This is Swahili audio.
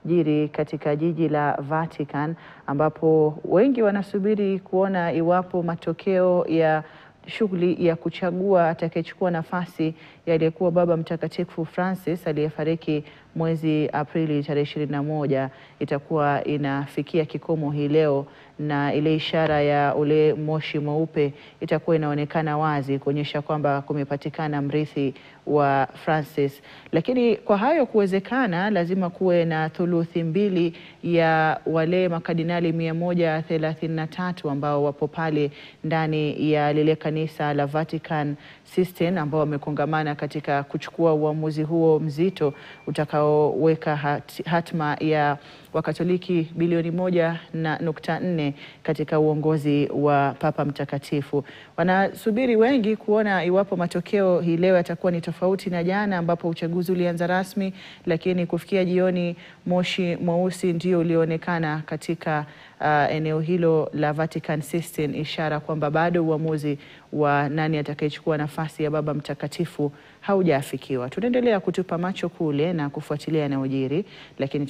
yanayojiri katika jiji la Vatican, ambapo wengi wanasubiri kuona iwapo matokeo ya shughuli ya kuchagua atakayechukua nafasi ya aliyekuwa Baba Mtakatifu Francis aliyefariki mwezi Aprili tarehe 21 itakuwa inafikia kikomo hii leo, na ile ishara ya ule moshi mweupe itakuwa inaonekana wazi kuonyesha kwamba kumepatikana mrithi wa Francis. Lakini kwa hayo kuwezekana, lazima kuwe na thuluthi mbili ya wale makardinali 133 ambao wapo pale ndani ya lile kanisa la Vatican System, ambao wamekongamana katika kuchukua uamuzi huo mzito utakaoweka hatma ya Wakatoliki bilioni 1.4 katika uongozi wa Papa Mtakatifu. Wanasubiri wengi kuona iwapo matokeo hii leo yatakuwa ni tofauti na jana ambapo uchaguzi ulianza rasmi, lakini kufikia jioni moshi mweusi ndio ulioonekana katika eneo hilo la Vatican System, ishara kwamba bado uamuzi wa nani atakayechukua nafasi ya Baba Mtakatifu haujafikiwa. Tunaendelea kutupa macho kule na kufuatilia yanayojiri, lakini